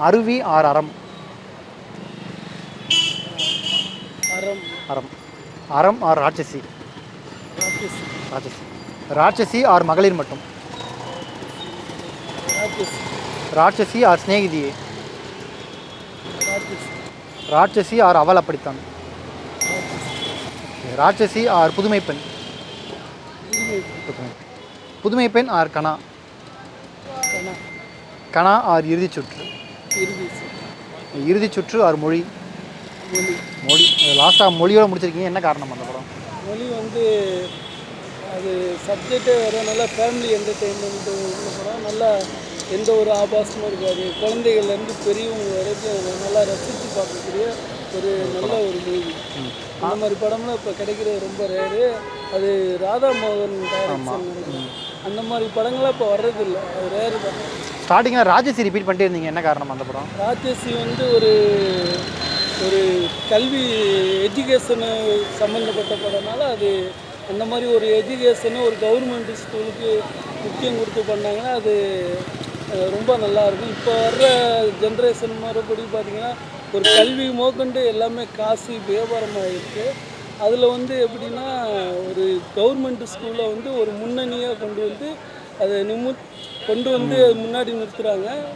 அருவி ஆர் அறம்? அறம். அறம். அறம் ஆர் ராட்சசி? ராட்சசி. ராட்சசி. ராட்சசி ஆர் மகளிர் மட்டும்? ராட்சசி. ராட்சசி ஆர் ஸ்நேகிதியே? ராட்சசி. ராட்சசி ஆர் அவள் அப்படித்தான்? ராட்சசி. ராட்சசி ஆர் புதுமை பெண்? புதுமை. புதுமை பெண் ஆர் கணா? கணா. கணா ஆர் இறுதிச் சுற்று? இறுதி சுற்று. இறுதிச் சுற்று ஆர் மொழி? மொழி. மொழி. லாஸ்ட்டாக மொழியோடு முடிச்சிருக்கீங்க, என்ன காரணம் அந்த படம்? மொழி அது சப்ஜெக்டே வேறு, நல்லா ஃபேமிலி என்டர்டெயின்மெண்ட்டு உள்ள படம். நல்லா எந்த ஒரு ஆபாசமும் இருக்காது, குழந்தைகள்லேருந்து பெரியவங்க வரைக்கும் நல்லா ரசித்து பார்க்கக்கூடிய ஒரு நல்ல ஒரு மூவி. அந்த மாதிரி படம்லாம் இப்போ கிடைக்கிறது ரொம்ப ரேரு. அது ராதா மோகன் டைரக்ஷன் நினைக்கிறேன். அந்த மாதிரி படங்கள்லாம் இப்போ வர்றதில்லை, அது ரேரு தான். ஸ்டார்டிங்கில் ராட்சசி ரிப்பீட் பண்ணிட்டே இருந்தீங்க, என்ன காரணம் அந்த படம்? ராட்சசி ஒரு ஒரு கல்வி எஜுகேஷனு சம்மந்தப்பட்ட படம்னால அது அந்த மாதிரி ஒரு எஜுகேஷனு ஒரு கவர்மெண்ட் ஸ்கூலுக்கு முக்கியம் கொடுத்து பண்ணாங்கன்னா அது ரொம்ப நல்லாயிருக்கும். இப்போ வர்ற ஜென்ரேஷன் மறுபடி பார்த்திங்கன்னா ஒரு கல்வி மோக்கண்டு எல்லாமே காசு வியாபாரமாக இருக்குது. அதில் எப்படின்னா ஒரு கவர்மெண்ட் ஸ்கூலில் ஒரு முன்னணியாக கொண்டு வந்து அதை கொண்டு வந்து முன்னாடி நிறுத்துகிறாங்க.